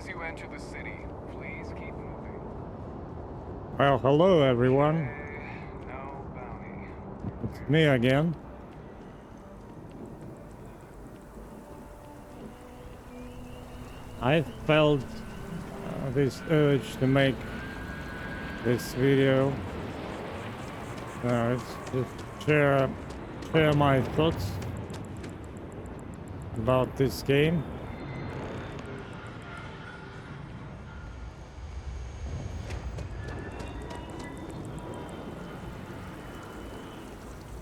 As you enter the city, please keep moving. Well, hello everyone. No bounty. It's me again. I felt this urge to make this video. It's just share my thoughts about this game.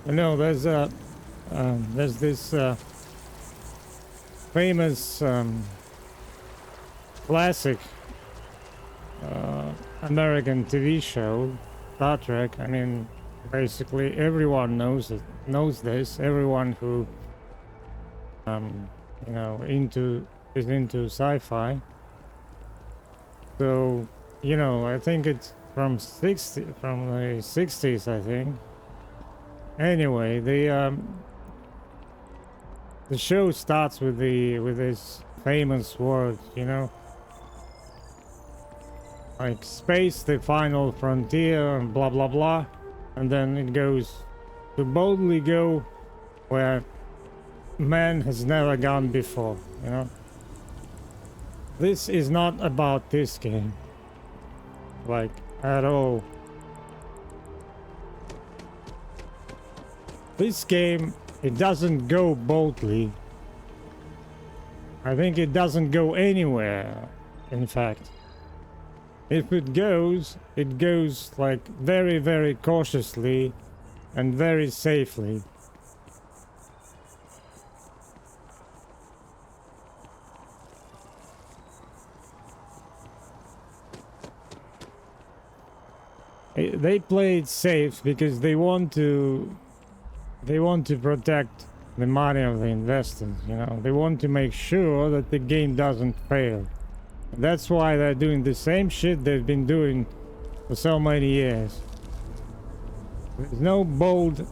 You know, there's this famous classic American TV show, Star Trek. I mean, basically everyone knows this. Everyone who you know is into sci-fi. So, you know, I think it's from the 60s, I think. Anyway, the show starts with this famous word, you know, like space, the final frontier, and blah blah blah, and then it goes to boldly go where man has never gone before, you know. This is not about this game, like, at all. This game, it doesn't go boldly. I think it doesn't go anywhere, in fact. If it goes like very, very cautiously and very safely. They play it safe because they want to protect the money of the investors, you know. They want to make sure that the game doesn't fail. That's why they're doing the same shit they've been doing for so many years. There's no bold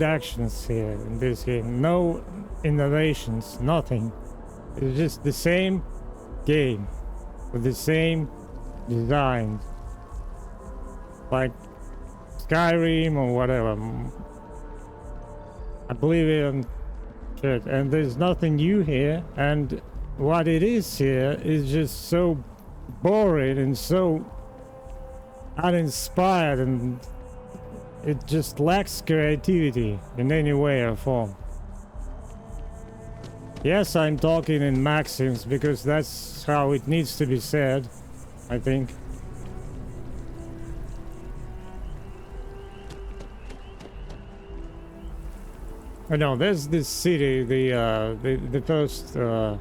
actions here in this game. No innovations, nothing. It's just the same game with the same designs. Like Skyrim or whatever. Oblivion shit. And there's nothing new here, and what it is here is just so boring and so uninspired, and it just lacks creativity in any way or form. Yes, I'm talking in maxims because that's how it needs to be said, I think. I know there's this city, the first hub.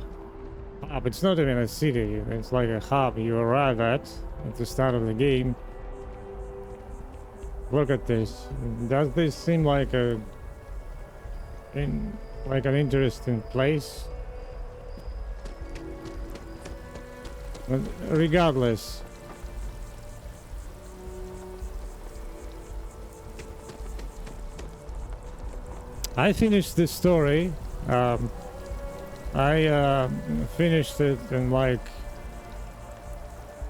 It's not even a city, it's like a hub you arrive at the start of the game. Look at this. Does this seem like an interesting place? But regardless, I finished this story. I finished it in like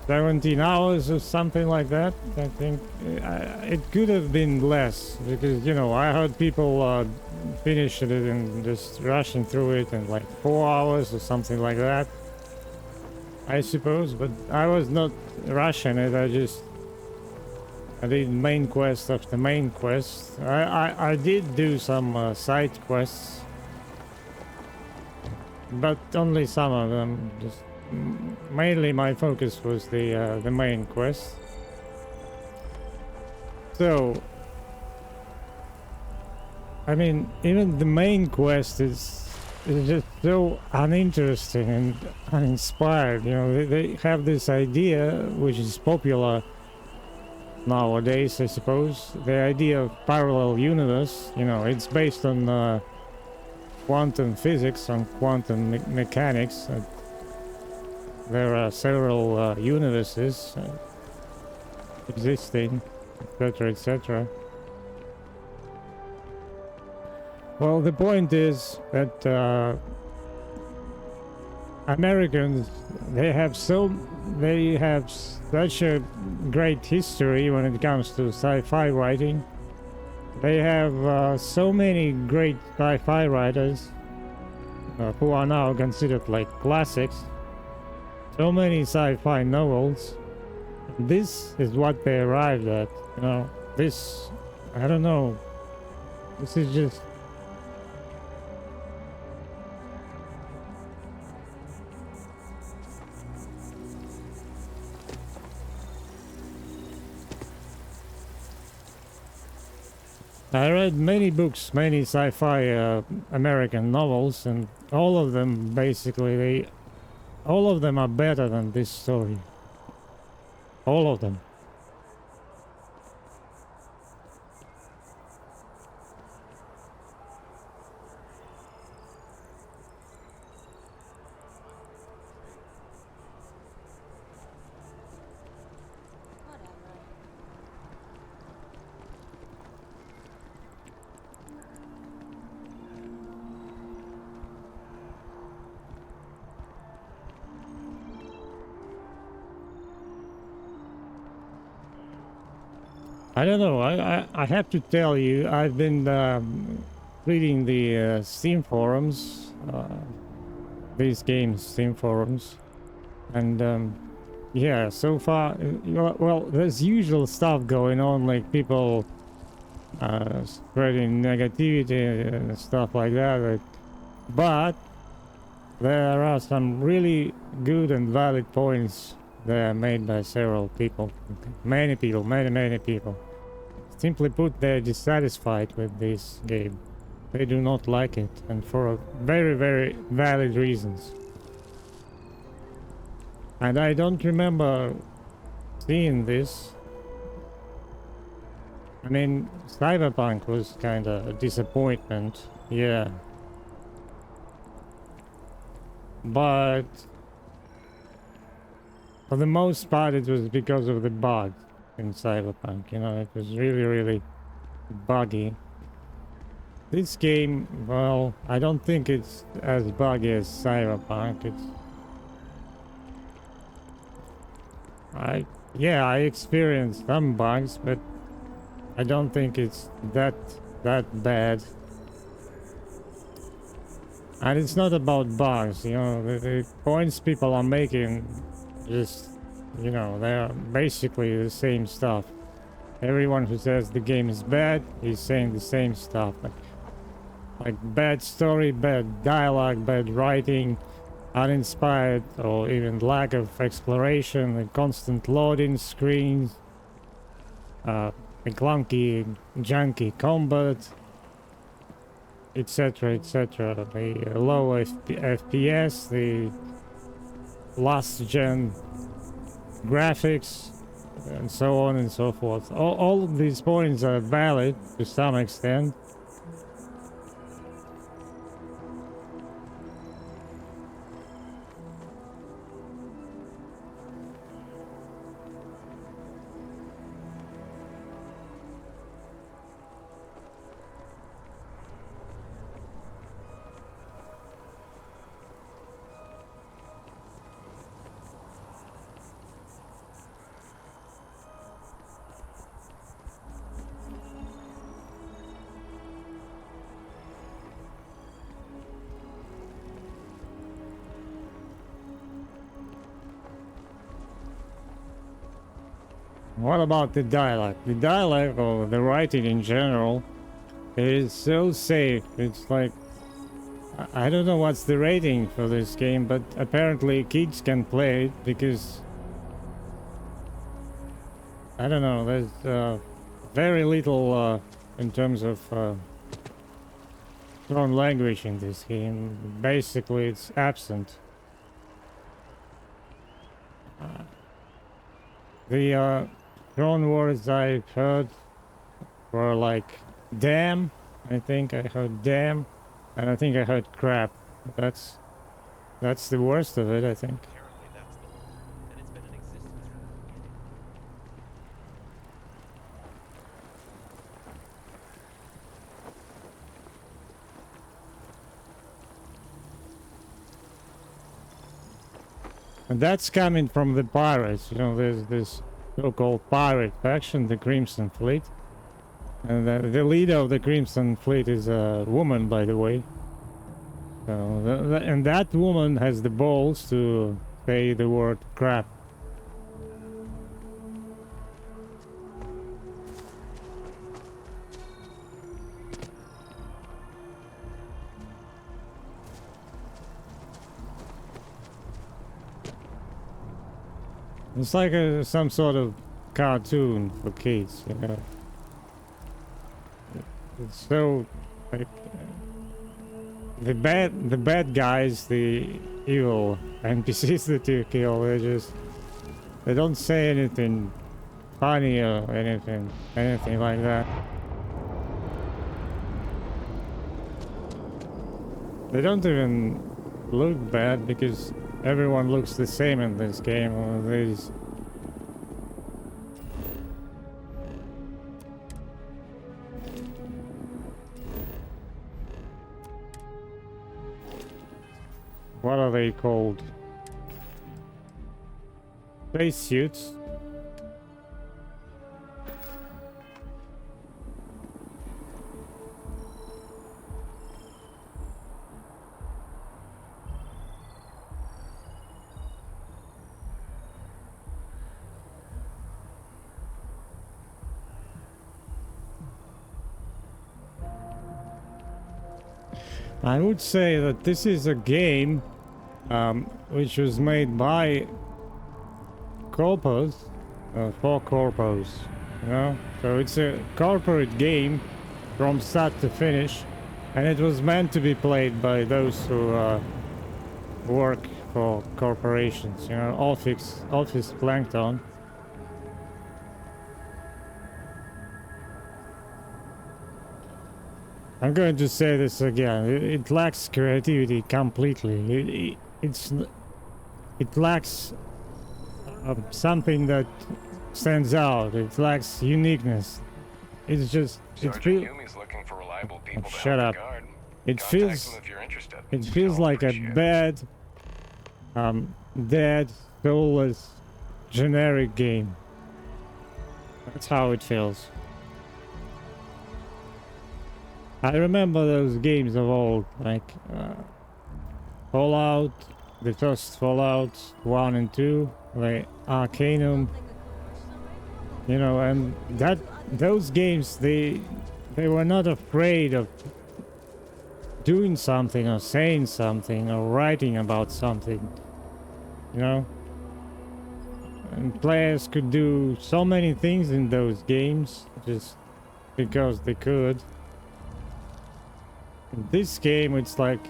17 hours or something like that. I think it could have been less because, you know, I heard people finish it and just rushing through it in like 4 hours or something like that, I suppose. But I was not rushing it. I did main quest after main quest. I did do some side quests, but only some of them. Just mainly my focus was the main quest. So, I mean, even the main quest is just so uninteresting and uninspired. You know, they have this idea which is popular nowadays, I suppose. The idea of parallel universe. You know, it's based on quantum physics, on quantum mechanics. There are several universes existing, etc., etc. Well, the point is that Americans, they have so they have such a great history when it comes to sci-fi writing. They have so many great sci-fi writers who are now considered like classics. So many sci-fi novels. This is what they arrived at. You know, this, I don't know. This is just. I read many books, many sci-fi American novels, and all of them basically all of them are better than this story. All of them. I don't know. I have to tell you, I've been reading the Steam forums, these games Steam forums, and yeah, so far, well, there's usual stuff going on, like people spreading negativity and stuff like that. But there are some really good and valid points there made by several people. Many people, many people. Simply put, they're dissatisfied with this game. They do not like it, and for very valid reasons. And I don't remember seeing this. I mean, Cyberpunk was kind of a disappointment, yeah. But for the most part, it was because of the bugs in Cyberpunk. You know, it was really buggy. This game, well, I don't think it's as buggy as Cyberpunk. Yeah, I experienced some bugs, but I don't think it's that bad. And it's not about bugs, you know, the points people are making just, you know, they're basically the same stuff. Everyone who says the game is bad is saying the same stuff. Like bad story, bad dialogue, bad writing, uninspired or even lack of exploration, and constant loading screens, the clunky, junky combat, etc, the low FPS, the last gen graphics, and so on and so forth. All of these points are valid to some extent. What about the dialogue? The dialogue or the writing in general is so safe. It's like, I don't know what's the rating for this game, but apparently kids can play it because, I don't know, there's very little in terms of strong language in this game. Basically, it's absent. The strong words I've heard were like damn. I think I heard damn, and I think I heard crap. That's the worst of it, I think. Apparently that's the one, and it's been in existence from the beginning. And that's coming from the pirates. You know, there's this so-called pirate faction, the Crimson Fleet. And the leader of the Crimson Fleet is a woman, by the way. So, and that woman has the balls to say the word crap. It's like some sort of cartoon for kids, you know. It's so like the bad guys, the evil NPCs that you kill, they don't say anything funny or anything like that. They don't even look bad because everyone looks the same in this game. What are they called? Space suits. I would say that this is a game which was made by corpos, for corpos, you know? So it's a corporate game from start to finish, and it was meant to be played by those who work for corporations, you know, office plankton. I'm going to say this again. It lacks creativity completely. It lacks something that stands out. It lacks uniqueness. It's just Sergeant Yumi's looking for reliable people to shut help up. the guard. It Contact feels them if you're interested. it feels like a Appreciate it. bad, dead, soulless, generic game. That's how it feels. I remember those games of old, like Fallout, the first Fallout 1 and 2, the Arcanum, you know, and those games, they were not afraid of doing something or saying something or writing about something, you know. And players could do so many things in those games just because they could. In this game, it's like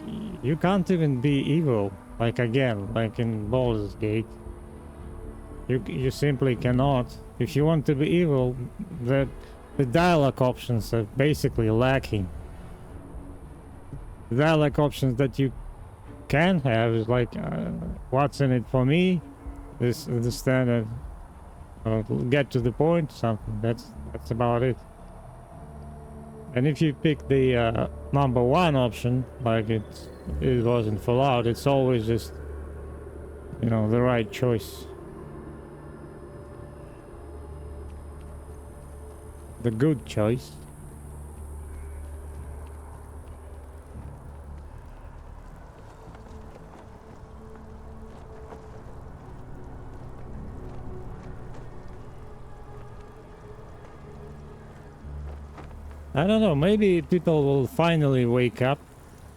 you can't even be evil. Like again, like in Baldur's Gate, you simply cannot. If you want to be evil, the dialogue options are basically lacking. The dialogue options that you can have is like, what's in it for me? This is the standard. Get to the point. Something. That's about it. And if you pick the number one option, like it was in Fallout, it's always just, you know, the right choice. The good choice. I don't know, maybe people will finally wake up.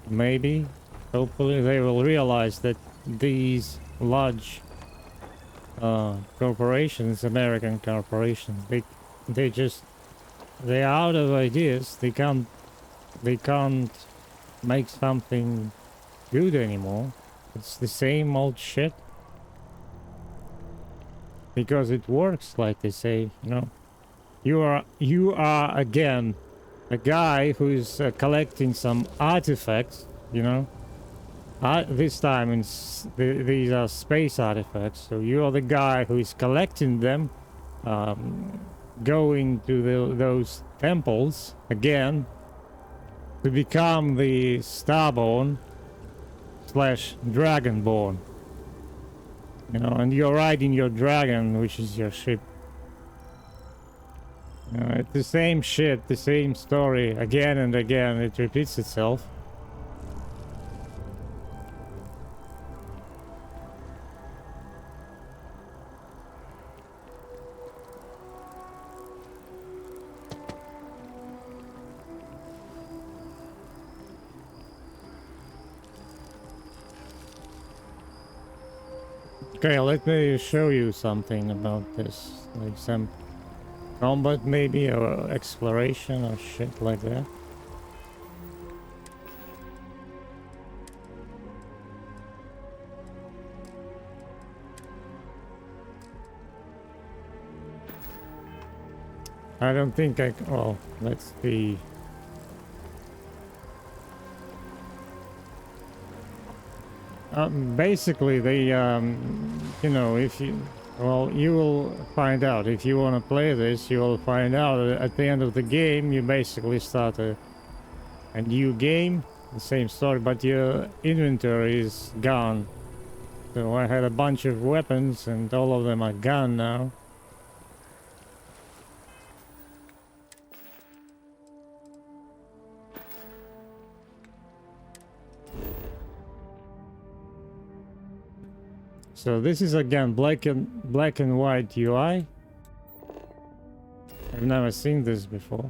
Maybe. Hopefully they will realize that these large corporations, American corporations, they're out of ideas. They can't make something good anymore. It's the same old shit. Because it works, like they say, you know. You are again a guy who is collecting some artifacts, you know. This time these are space artifacts, so you are the guy who is collecting them, going to those temples again to become the Starborn / Dragonborn. You know, and you're riding your dragon, which is your ship. You know, it's the same shit, the same story again and again. It repeats itself. Okay, let me show you something about this. Like some combat maybe, or exploration or shit like that. I don't think I... well, let's see. Basically, they, you know, if you... well, you will find out. If you want to play this, you will find out at the end of the game, you basically start a new game, the same story, but your inventory is gone. So I had a bunch of weapons, and all of them are gone now. So this is again black and white UI. I've never seen this before.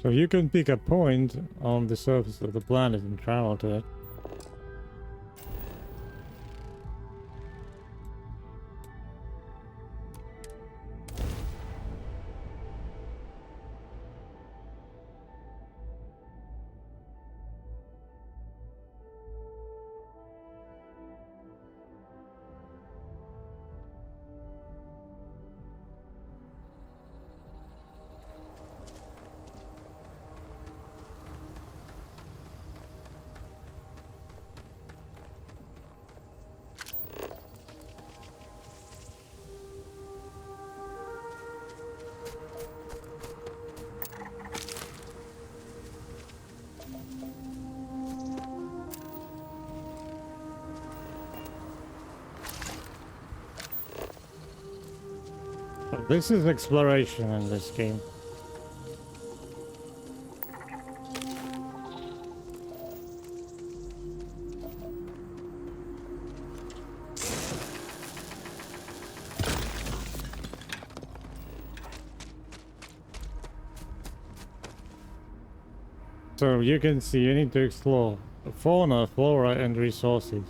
So you can pick a point on the surface of the planet and travel to it. This is exploration in this game. So you can see you need to explore fauna, flora, and resources.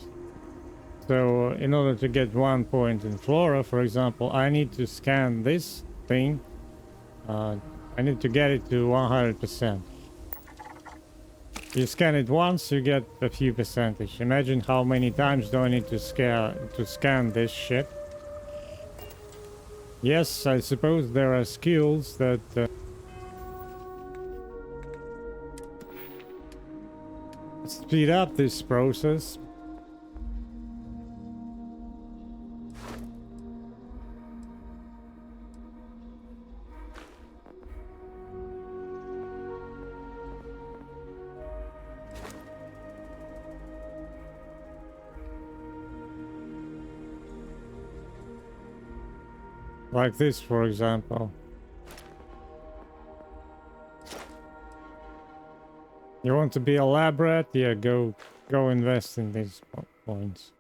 So in order to get 1 point in flora, for example, I need to scan this thing. I need to get it to 100%. You scan it once, you get a few percentage. Imagine how many times do I need to scan this shit. Yes, I suppose there are skills that speed up this process. Like this, for example. You want to be elaborate? Yeah, go invest in these points.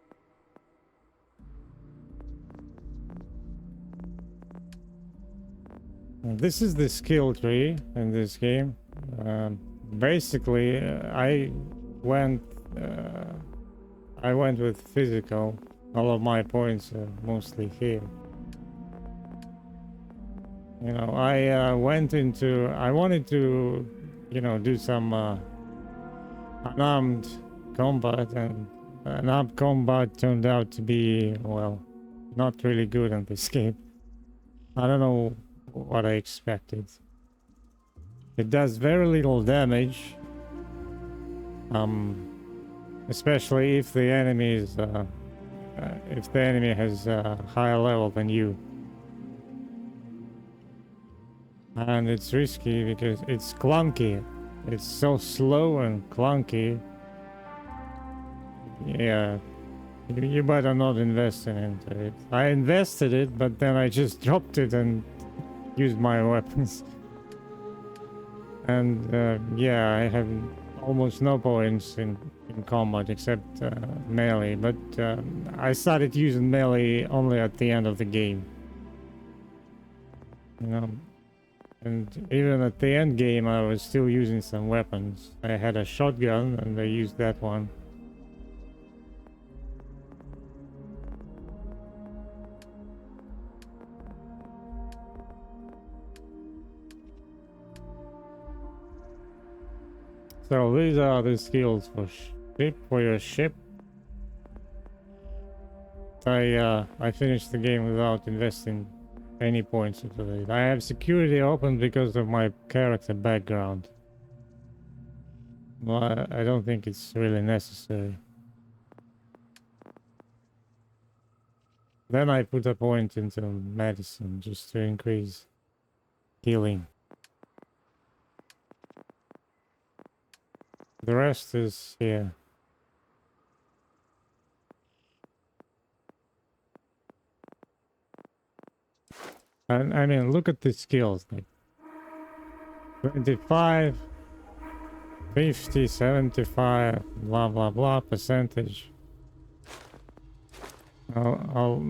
And this is the skill tree in this game. Basically, I went with physical. All of my points are mostly here. You know, I wanted to, you know, do some unarmed combat, and unarmed combat turned out to be, well, not really good in this game. I don't know what I expected. It does very little damage. Especially if the enemy is if the enemy has a higher level than you. And it's risky because it's clunky. It's so slow and clunky. Yeah, you better not invest into it. I invested it, but then I just dropped it and used my weapons. And yeah, I have almost no points in combat except melee, but I started using melee only at the end of the game. You know, and even at the end game I was still using some weapons. I had a shotgun and I used that one. So these are the skills for your ship. I finished the game without investing any points into it. I have security open because of my character background. Well, I don't think it's really necessary. Then I put a point into medicine just to increase healing. The rest is here. And I mean, look at the skills. Like 25, 50, 75, blah blah blah percentage.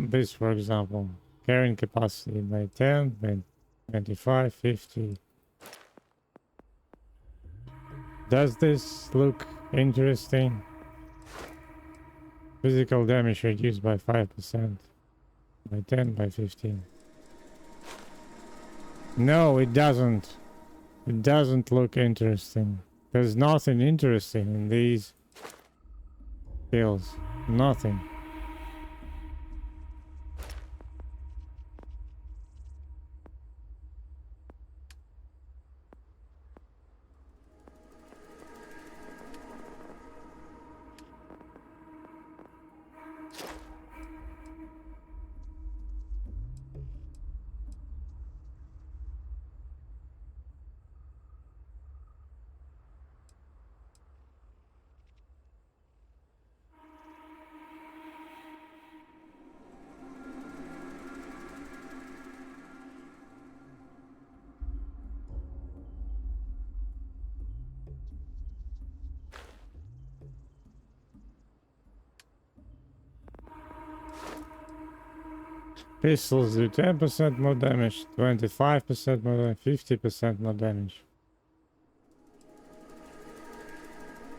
This for example, carrying capacity by 10, then 25, 50. Does this look interesting? Physical damage reduced by 5%, by 10, by 15. No, it doesn't. It doesn't look interesting. There's nothing interesting in these skills. Nothing. Pistols do 10% more damage, 25% more damage, 50% more damage.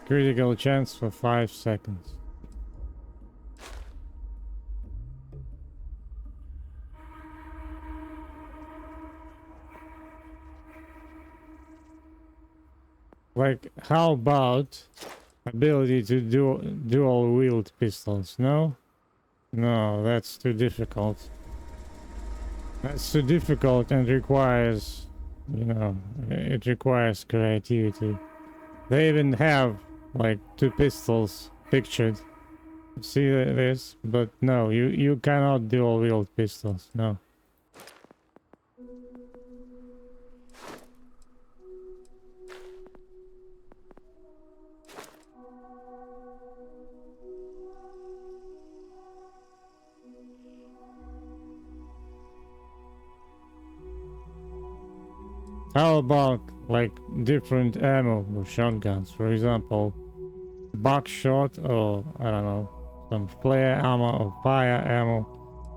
Critical chance for 5 seconds. Like, how about ability to dual wield pistols? No? No, that's too difficult. That's too difficult and requires, you know, it requires creativity. They even have like 2 pistols pictured. See this? But no, you cannot dual wield pistols. No. How about like different ammo with shotguns? For example, buckshot or I don't know, some flare ammo or fire ammo.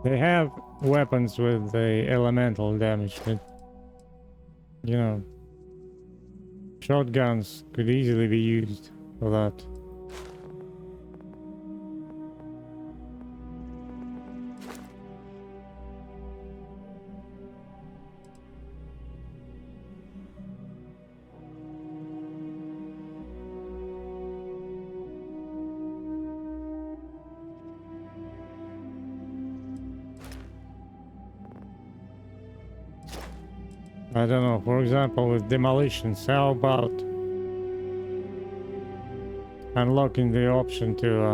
They have weapons with the elemental damage, but you know, shotguns could easily be used for that. I don't know, for example, with demolitions, how about unlocking the option to,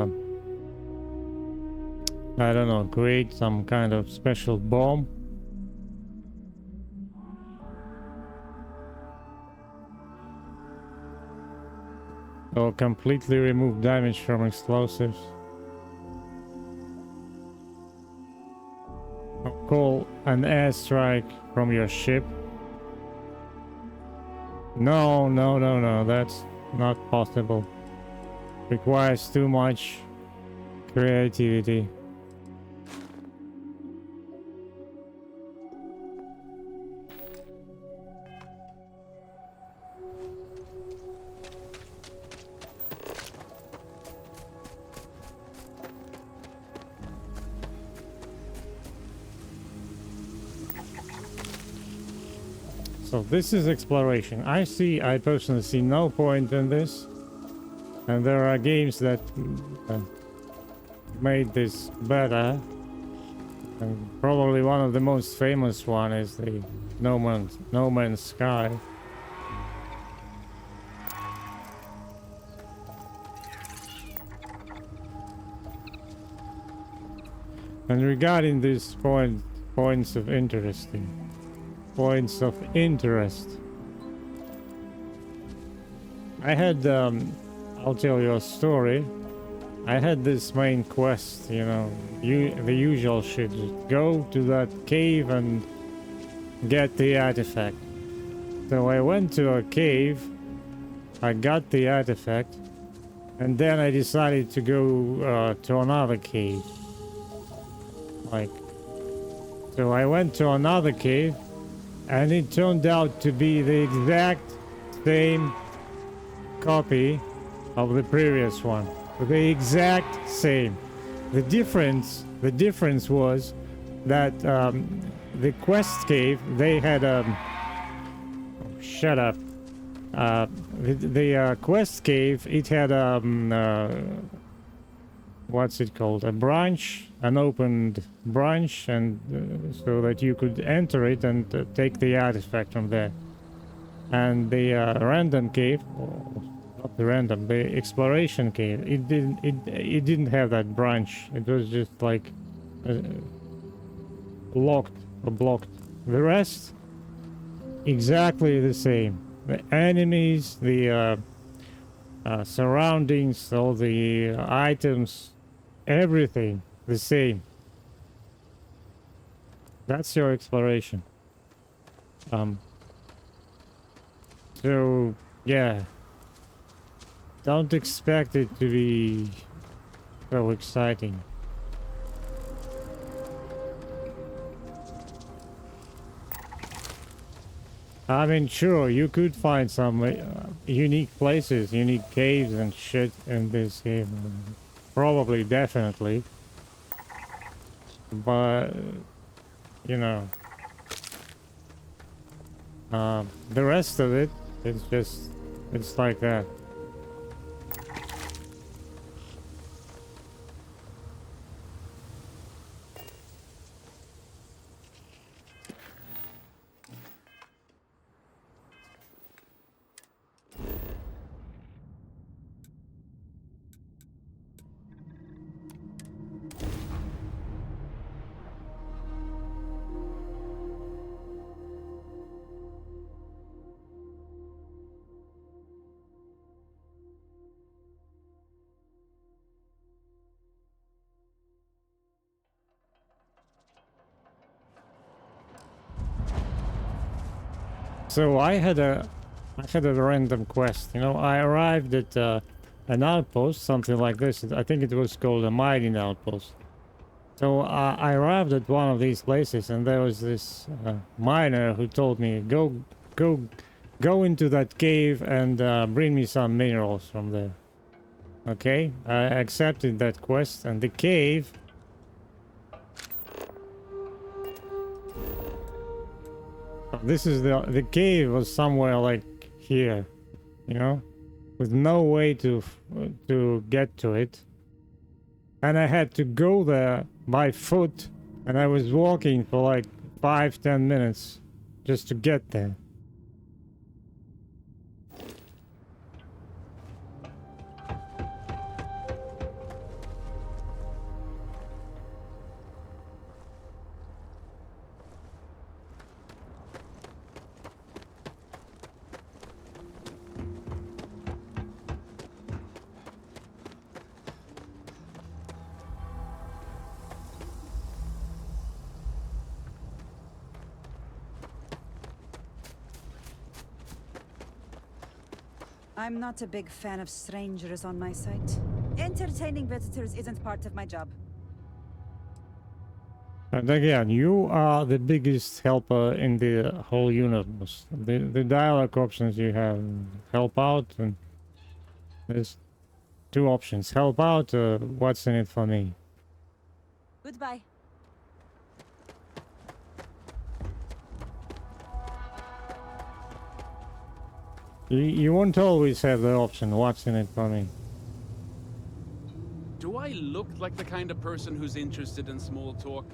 I don't know, create some kind of special bomb? Or completely remove damage from explosives? Or call an airstrike from your ship? No, no, no, no, that's not possible. Requires too much creativity. So this is exploration. I personally see no point in this. And there are games that made this better. And probably one of the most famous one is the No Man's Sky. And regarding these points of interest, I had I'll tell you a story. I had this main quest, you know, the usual shit. Just go to that cave and get the artifact. So I went to a cave, I got the artifact, and then I decided to go to another cave. So I went to another cave, and it turned out to be the exact same copy of the previous one. The exact same. The difference was that the quest cave, they had shut up. The quest cave, it had what's it called? A branch, an opened branch, and so that you could enter it and take the artifact from there. And the random cave, not the random, the exploration cave, it didn't have that branch. It was just like locked or blocked. The rest exactly the same. The enemies, the surroundings, all the items, everything the same. That's your exploration. So yeah, don't expect it to be so exciting. I mean, sure, you could find some unique places, unique caves and shit in this game. Probably, definitely. But, you know, the rest of it, it's like that. So I had a random quest. You know, I arrived at an outpost, something like this. I think it was called a mining outpost. So I arrived at one of these places, and there was this miner who told me, go into that cave and bring me some minerals from there. Okay, I accepted that quest, and the cave. This is the cave was somewhere like here, you know, with no way to get to it, and I had to go there by foot, and I was walking for like 5-10 minutes just to get there. I'm not a big fan of strangers on my site. Entertaining visitors isn't part of my job. And again, you are the biggest helper in the whole universe. The dialogue options you have, help out, and there's two options: help out, or what's in it for me. Goodbye. You won't always have the option, what's in it for me. Do I look like the kind of person who's interested in small talk?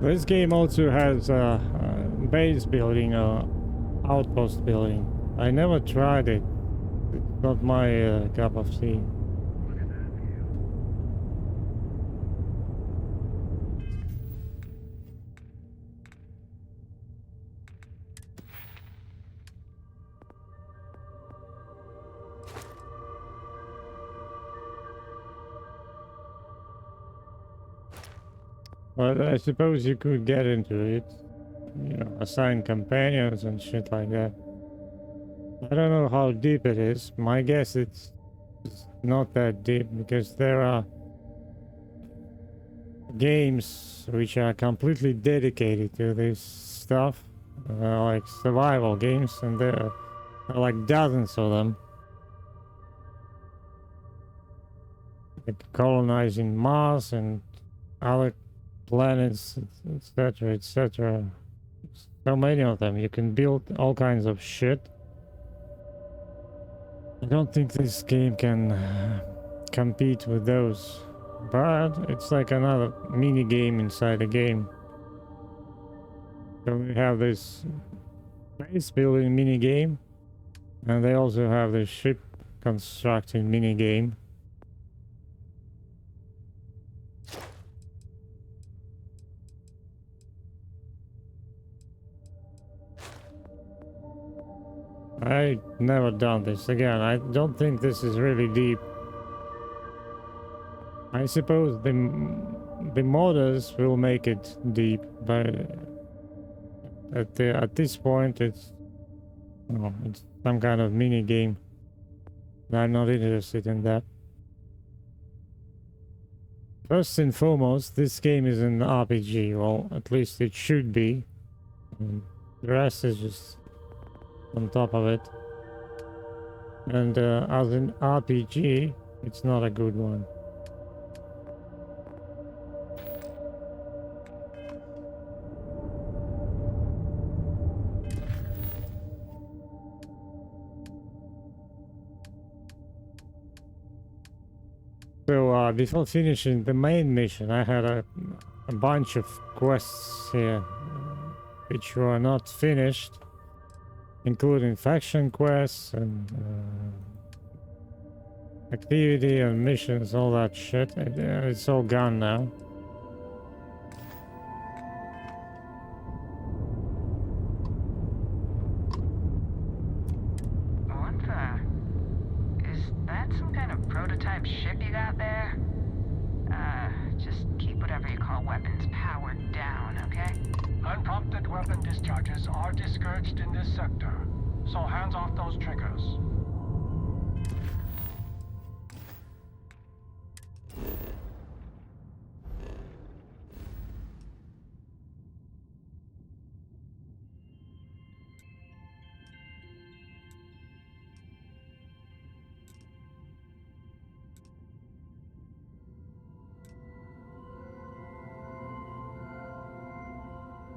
This game also has a base building, outpost building. I never tried it. It's not my cup of tea. But I suppose you could get into it, you know, assign companions and shit like that. I don't know how deep it is. My guess it's not that deep because there are games which are completely dedicated to this stuff, like survival games, and there are like dozens of them. Like colonizing Mars and other planets, etc., etc. So many of them. You can build all kinds of shit. I don't think this game can compete with those, but it's like another mini game inside a game. So we have this base building mini game, and they also have the ship constructing mini game. I never done this again. I don't think this is really deep. I suppose the modders will make it deep, but at this point it's it's some kind of mini game. I'm not interested in that. First and foremost, this game is an RPG. Well, at least it should be. The rest is just on top of it. And as an RPG, it's not a good one. So before finishing the main mission, I had a bunch of quests here, which were not finished, including faction quests and activity and missions, all that shit. It's all gone now. Is that some kind of prototype ship you got there? Just keep whatever you call weapons powered down, okay? Unprompted weapon discharges are discouraged in this sector, so hands off those triggers.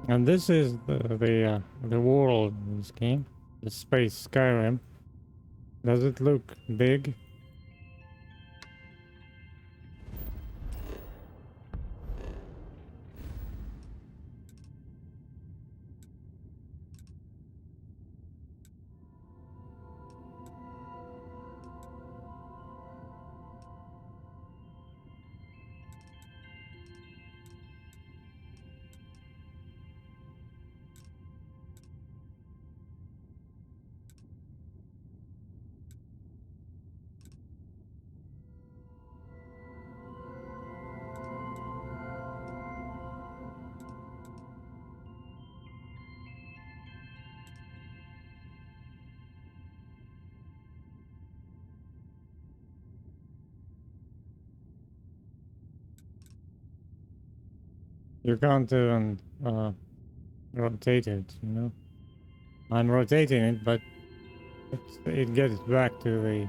And this is the world in this game, the space Skyrim. Does it look big? You can't even rotate it, you know? I'm rotating it, but it gets back to the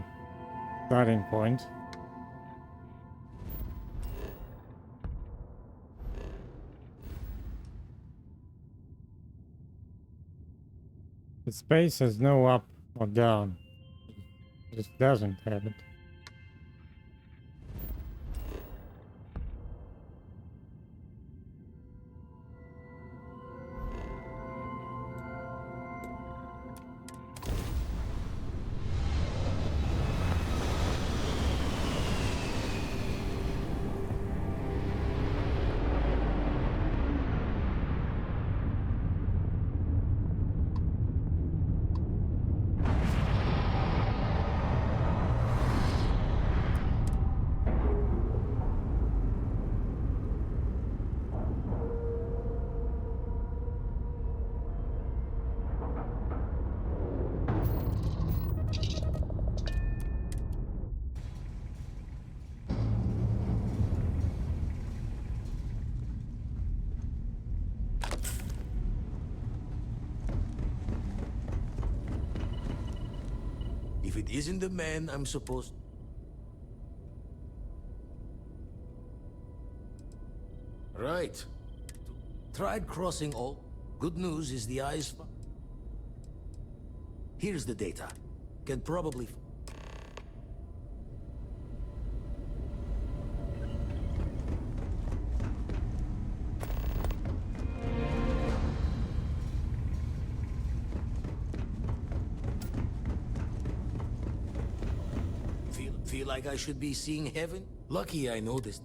starting point. The space has no up or down. It just doesn't have it. If it isn't the man I'm supposed... Right. Tried crossing all. Good news is the eyes... Here's the data. Can probably... Feel like I should be seeing heaven? Lucky I noticed.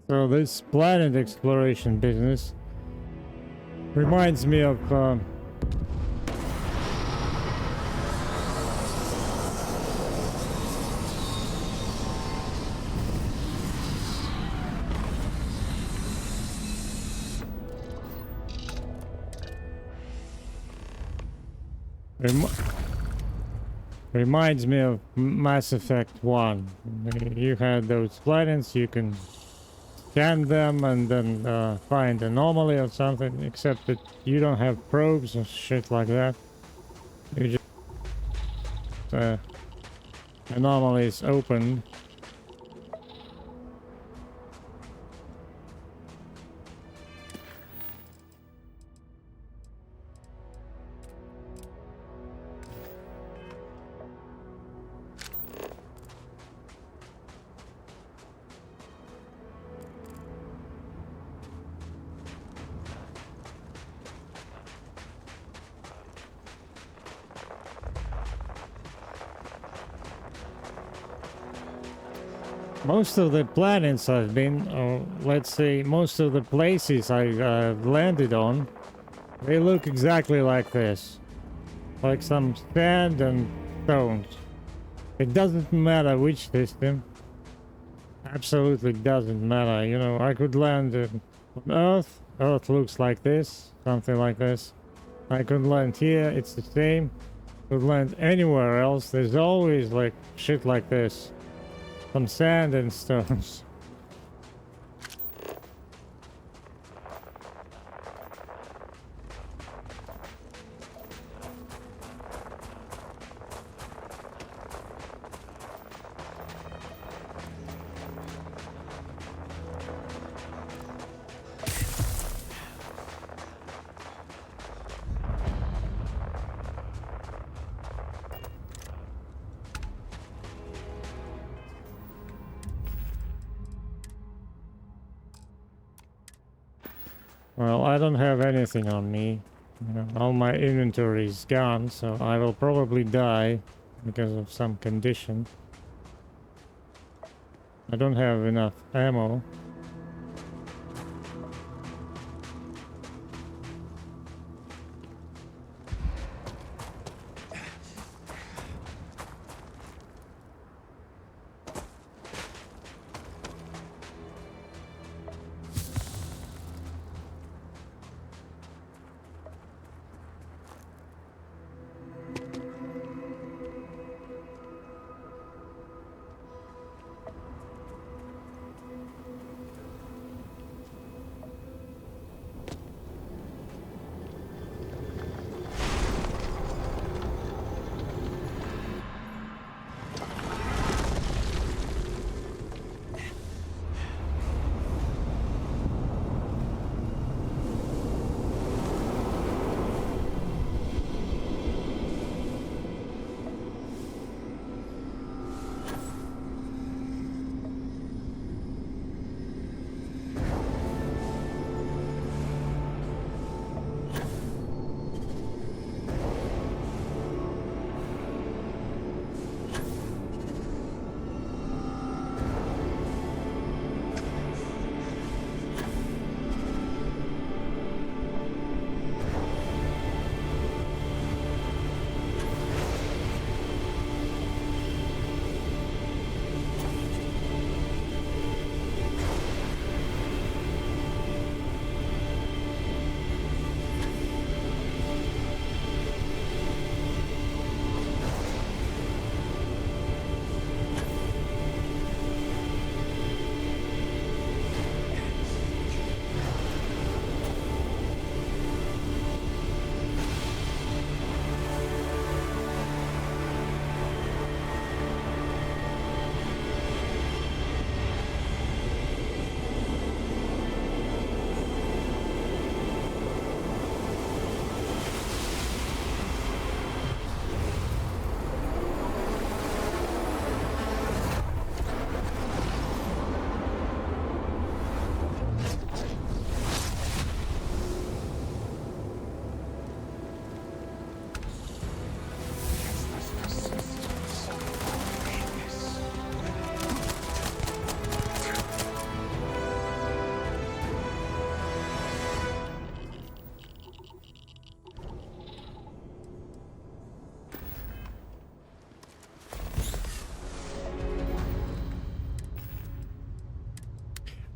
So this planet exploration business reminds me of reminds me of Mass Effect 1. You had those planets, you can scan them and then find anomaly or something, except that you don't have probes or shit like that. You just anomalies open. Most of the planets I've been, or let's say most of the places I landed on, they look exactly like this. Like some sand and stones. It doesn't matter which system. Absolutely doesn't matter. You know, I could land on Earth. Earth looks like this, something like this. I could land here, it's the same. Could land anywhere else. There's always like shit like this. Some sand and stones. Well, I don't have anything on me. You know, all my inventory is gone, so I will probably die because of some condition. I don't have enough ammo.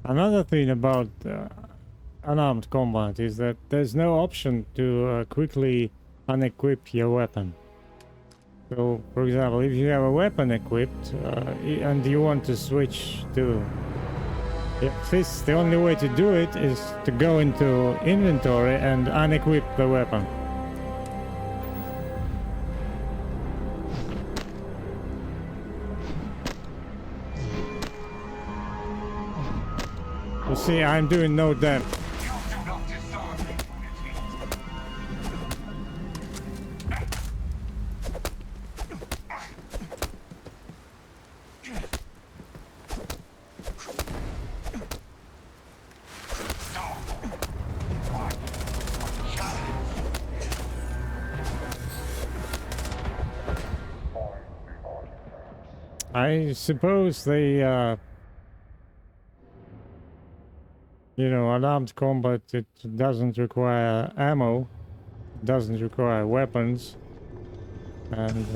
Another thing about unarmed combat is that there's no option to quickly unequip your weapon. So, for example, if you have a weapon equipped and you want to switch to this, the only way to do it is to go into inventory and unequip the weapon. You see, I'm doing no damage. I suppose they, you know, unarmed combat, it doesn't require ammo, doesn't require weapons, and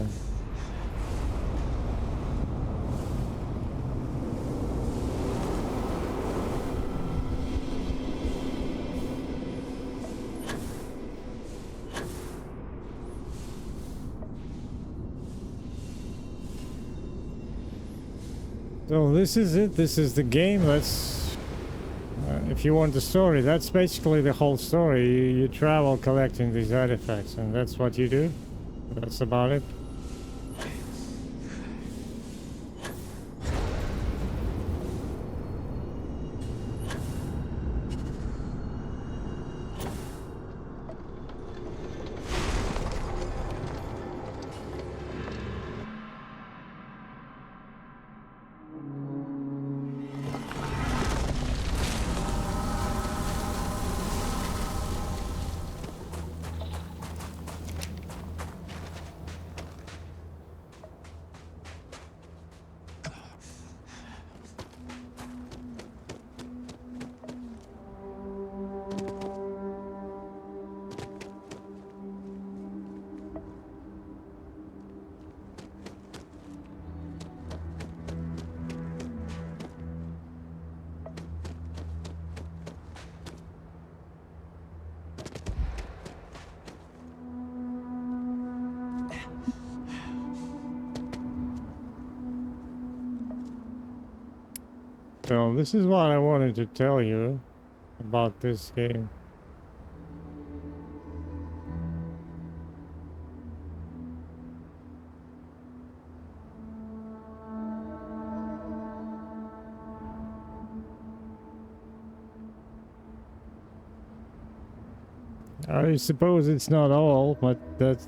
so this is it. This is the game. That's if you want the story, that's basically the whole story. You travel collecting these artifacts, and that's what you do. That's about it. So this is what I wanted to tell you about this game. I suppose it's not all, but that's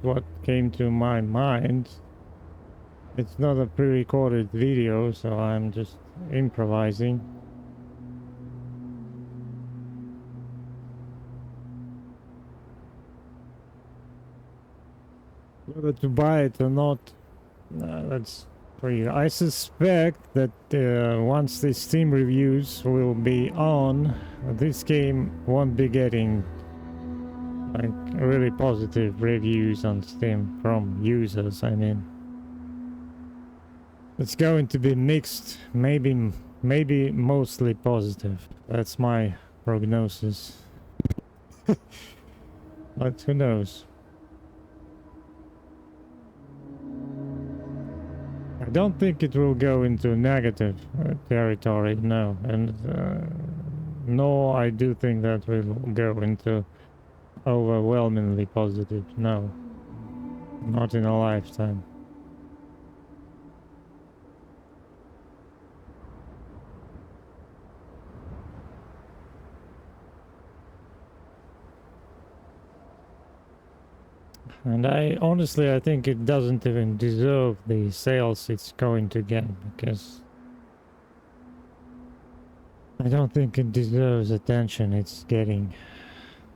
what came to my mind. It's not a pre-recorded video, so I'm just improvising. Whether to buy it or not, that's for you. I suspect that once the Steam reviews will be on, this game won't be getting like really positive reviews on Steam from users, I mean. It's going to be mixed, maybe mostly positive. That's my prognosis. But who knows? I don't think it will go into negative territory, no. And nor I do think that will go into overwhelmingly positive, no. Not in a lifetime. And I think it doesn't even deserve the sales it's going to get, because I don't think it deserves attention it's getting.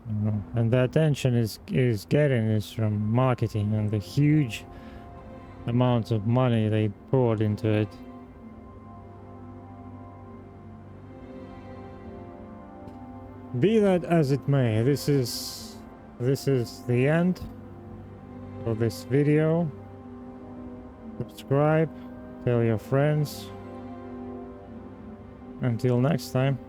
You know? And the attention is getting is from marketing and the huge amounts of money they poured into it. Be that as it may, this is the end for this video. Subscribe, tell your friends, Until next time.